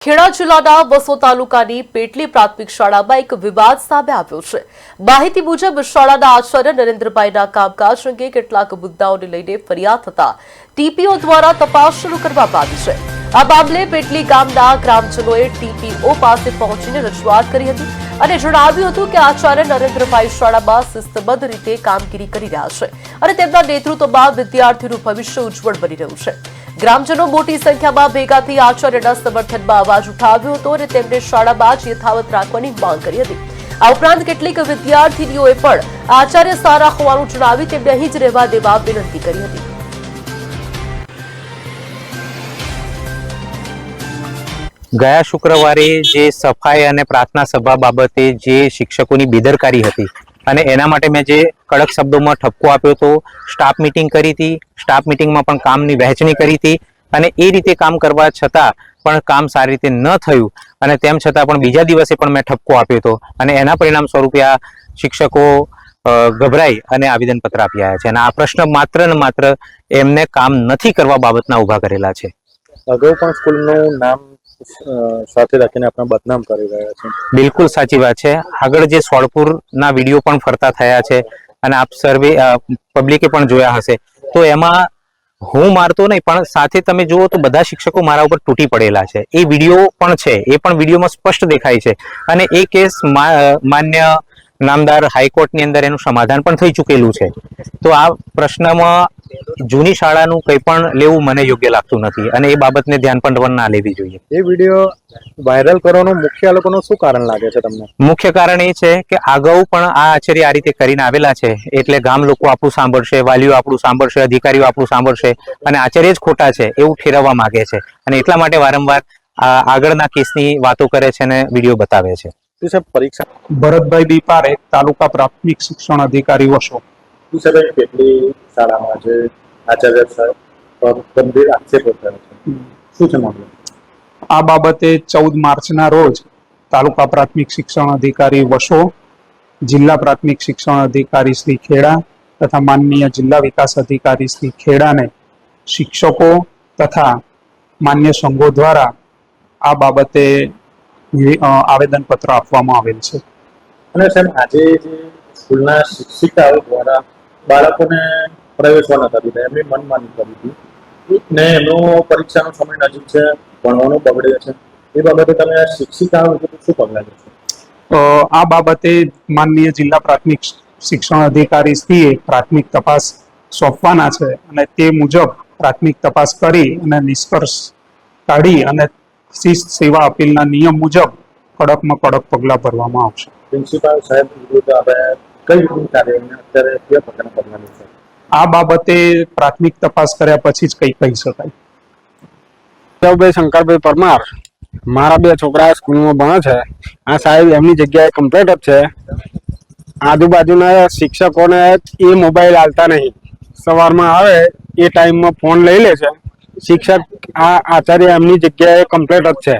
ખેડા જિલ્લાના વસો તાલુકાની પેટલી પ્રાથમિક શાળામાં એક વિવાદ સામે આવ્યો છે। માહિતી મુજબ શાળાના આચાર્ય નરેન્દ્રભાઈના કામકાજ અંગે કેટલાક મુદ્દાઓને લઈને ફરિયાદ થતા ટીપીઓ દ્વારા તપાસ શરૂ કરવામાં આવી છે। આ મામલે પેટલી ગામના ગ્રામજનોએ ટીપીઓ પાસે પહોંચીને રજૂઆત કરી હતી અને જણાવ્યું હતું કે આચાર્ય નરેન્દ્રભાઈ શાળામાં શિસ્તબદ્ધ રીતે કામગીરી કરી રહ્યા છે અને તેમના નેતૃત્વમાં વિદ્યાર્થીઓનું ભવિષ્ય ઉજ્જવળ બની રહ્યું છે। ગ્રામજનો મોટી સંખ્યામાં ભેગા થઈ આચાર્યના સમર્થનમાં અવાજ ઉઠાવ્યો હતો અને તેમને શાળામાં જ યથાવત રાખવાની માંગ કરી હતી। આ ઉપરાંત કેટલીક વિદ્યાર્થીનીઓએ પણ આચાર્ય સારા હોવાનું જણાવી તેમને અહીં જ રહેવા દેવા વિનંતી કરી હતી। ગયા શુક્રવારે જે સફાઈ અને પ્રાર્થના સભા બાબતે જે શિક્ષકોની બેદરકારી હતી અને એના માટે મેં જે કડક શબ્દોમાં ઠપકો આપ્યો હતો, સ્ટાફ મીટિંગ કરી હતી, સ્ટાફ મીટિંગમાં પણ કામની વહેંચણી કરી હતી અને એ રીતે કામ કરવા છતાં પણ કામ સારી રીતે ન થયું અને તેમ છતાં પણ બીજા દિવસે પણ મેં ઠપકો આપ્યો હતો અને એના પરિણામ સ્વરૂપે આ શિક્ષકો ગભરાઈ અને આવેદનપત્ર આપ્યા છે અને આ પ્રશ્ન માત્ર ને માત્ર એમને કામ નથી કરવા બાબતના ઉભા કરેલા છે। અગાઉ પણ સ્કૂલનું નામ સાથે રાખીને આપણે બદનામ કરી રહ્યા છે। બિલકુલ સાચી વાત છે। આગળ જે સોળપુરના વિડીયો પણ ફરતા થયા છે અને આપ સર્વે પબ્લિકે પણ જોયા હશે તો એમાં હું મારતો નહીં પણ સાથે તમે જુઓ તો બધા શિક્ષકો મારા ઉપર તૂટી પડેલા છે। એ વિડીયો પણ છે, એ પણ વિડીયોમાં સ્પષ્ટ દેખાય છે અને એ કેસ માન્ય નામદાર હાઈકોર્ટની અંદર એનું સમાધાન પણ થઈ ચૂકેલું છે। તો આ પ્રશ્નમાં જૂની શાળાનું કંઈ પણ લેવું મને યોગ્ય લાગતું નથી અને એ બાબતને ધ્યાન પણ ના લેવી જોઈએ। એ વિડીયો વાયરલ કરવાનું મુખ્ય લોકોનું શું કારણ લાગે છે તમને? મુખ્ય કારણ એ છે કે અગાઉ પણ આ આચાર્ય આ રીતે કરીને આવેલા છે એટલે ગામ લોકો આપણું સાંભળશે, વાલીઓ આપણું સાંભળશે, અધિકારીઓ આપણું સાંભળશે અને આચાર્ય જ ખોટા છે એવું ઠેરવવા માંગે છે અને એટલા માટે વારંવાર આગળના કેસની વાતો કરે છે અને વિડીયો બતાવે છે। પરીક્ષા ભરતભાઈ બી પારેખ, તાલુકા પ્રાથમિક શિક્ષણ અધિકારી વસો। કેટલી શાળામાં જે આચાર્ય સાહેબ ગંભીર આક્ષેપો કરે છે, શું છે મામલો? આ બાબતે 14 માર્ચના રોજ તાલુકા પ્રાથમિક શિક્ષણ અધિકારી વસો, જિલ્લા પ્રાથમિક શિક્ષણ અધિકારી શ્રી ખેડા તથા માનનીય જિલ્લા વિકાસ અધિકારી શ્રી ખેડાને શિક્ષકો તથા માન્ય સંઘો દ્વારા આ બાબતે આવેદનપત્ર આપવામાં આવેલ છે। અને સાહેબ આજે જે સ્કૂલના શિક્ષિકાઓ દ્વારા બાળકોને પ્રવેશવા નતા દીધા, એમની મનમાની કરી હતી ને એમનો પરીક્ષાનો સમય નજીક છે, ભણવાનું બગડે છે, એ બાબતે તમે આ શિક્ષિકાઓ શું પગલાં લેશો? આ બાબતે માનનીય જિલ્લા પ્રાથમિક શિક્ષણ અધિકારી શ્રીએ પ્રાથમિક તપાસ સોંપવાના છે અને તે મુજબ પ્રાથમિક તપાસ કરી અને નિષ્કર્ષ કાઢી અને શિસ્ત સેવા અપીલના નિયમ મુજબ કડકમાં કડક પગલાં ભરવામાં આવશે। પ્રિન્સિપાલ સાહેબ વિરુદ્ધ આપણે કઈ રીતની કાર્યવાહી અત્યારે કયા પ્રકારના પગલાં લેશે? આ બાબતે પ્રાથમિક તપાસ કર્યા પછી જ કંઈ કહી શકાય। ભાઈ શંકરભાઈ પરમાર, મારા 2 છોકરા સ્કૂલમાં ભણે છે। આ સાહેબ એમની જગ્યાએ કમ્પ્લેટ જ છે। આજુબાજુના શિક્ષકોને એ મોબાઈલ આલતા નહીં, સવારમાં આવે એ ટાઈમમાં ફોન લઈ લે છે। શિક્ષક આ આચાર્ય એમની જગ્યાએ કમ્પ્લેટ જ છે।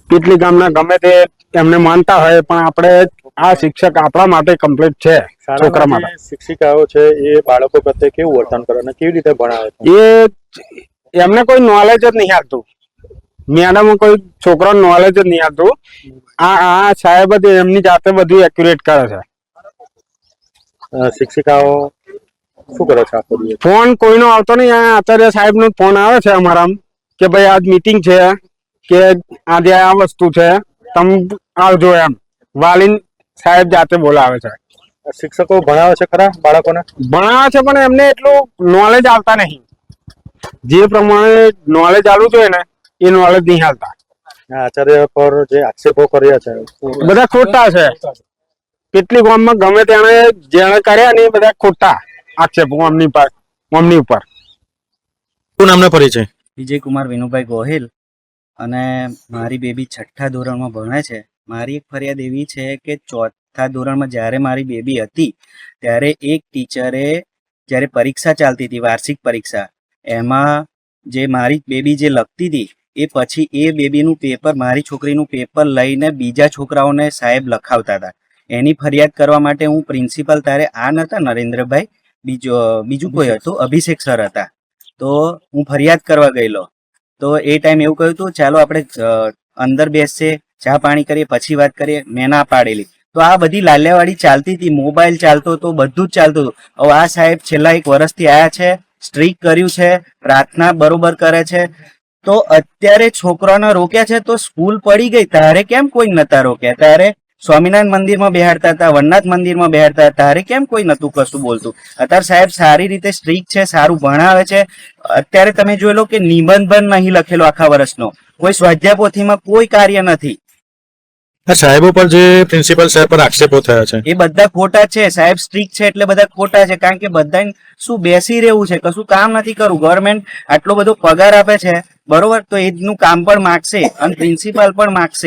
કેટલી ગામના ગમે તે એમને માનતા હોય પણ આપણે આ શિક્ષક આપણા માટે કમ્પ્લીટ છે, છોકરા માટે। શિક્ષિકાઓ છે એ બાળકો પ્રત્યે કેવું વર્તન કરે અને કેવી રીતે ભણાવે છે? એ એમને કોઈ નોલેજ જ નહીં આપતું, મેડમ કોઈ છોકરાને નોલેજ જ નહીં આપતું। આ સાહેબ જ એમની જાતે બધું એક્યુરેટ કરે છે। શિક્ષિકાઓ શું કરે છે આખો દિવસ? ફોન કોઈનો આવતો નહીં, આ આચાર્ય સાહેબ નો ફોન આવે છે અમારામ કે ભાઈ આજ મીટિંગ છે કે આજે આ વસ્તુ છે, તમે આવજો એમ વાલીન સાહેબ જાતે બોલાવે છે। શિક્ષકો ભણાવે છે ખરા બાળકોને? ભણાવે છે પણ એમને એટલું નોલેજ આવતા નહીં, જે પ્રમાણે નોલેજ આવવું જોઈએ ને એ નોલેજ નહીં આવતા। આચાર્ય પર જે આક્ષેપો કર્યા છે બધા ખોટા છે। કેટલી ગામમાં ગમે તેને જેણે કર્યા ને એ બધા ખોટા આક્ષેપો અમની ઉપર। શું નામનો પરિચય? વિજય કુમાર વિનુભાઈ ગોહિલ અને મારી બેબી 6ઠ્ઠા ધોરણમાં ભણે છે। મારી એક ફરિયાદ એવી છે કે 4થા ધોરણમાં જ્યારે મારી બેબી હતી ત્યારે એક ટીચરે જ્યારે પરીક્ષા ચાલતી હતી, વાર્ષિક પરીક્ષા, એમાં જે મારી બેબી જે લખતી હતી એ પછી એ બેબીનું પેપર, મારી છોકરીનું પેપર લઈને બીજા છોકરાઓને સાહેબ લખાવતા હતા। એની ફરિયાદ કરવા માટે હું પ્રિન્સિપલ, ત્યારે આ નહોતા નરેન્દ્રભાઈ, બીજું કોઈ હતું, અભિષેક સર હતા, તો હું ફરિયાદ કરવા ગયેલો તો એ ટાઈમ એવું કહ્યું હતું ચાલો આપણે અંદર બેસશે, ચા પાણી કરીએ, પછી વાત કરીએ. મેં ના પાડેલી. તો આ બધી લાલ્યાવાડી ચાલતી હતી, મોબાઈલ ચાલતો હતો, બધું જ ચાલતું હતું. હવે આ સાહેબ છેલ્લા 1 વર્ષથી આયા છે, સ્ટ્રીક કર્યું છે, પ્રાર્થના બરોબર કરે છે. તો અત્યારે છોકરાને રોક્યા છે તો સ્કૂલ પડી ગઈ, તારે કેમ કોઈ નતા રોક્યા? તારે સ્વામિનારાયણ મંદિરમાં બેહાડતા હતા, વનનાથ મંદિરમાં બેહાડતા હતા, તારે કેમ કોઈ નતું કશું બોલતું? અત્યારે સાહેબ સારી રીતે સ્ટ્રીક છે, સારું ભણાવે છે. અત્યારે તમે જોઈ લો કે નિબંધ પણ નહીં લખેલો આખા વર્ષનો, કોઈ સ્વાધ્યાય પોથીમાં કોઈ કાર્ય નથી. સાહેબો પર જે પ્રિન્સિપલ સાહેબ પર આક્ષેપો થયા છે એ બધા ખોટા છે. સાહેબ સ્ટ્રીક છે એટલે બધા ખોટા છે, કારણ કે બધાને શું બેસી રહેવું છે, કશું કામ નથી કરવું. ગવર્મેન્ટ આટલો બધો પગાર આપે છે, બરોબર, તો એનું કામ પણ માગશે અને પ્રિન્સિપાલ પણ માગશે.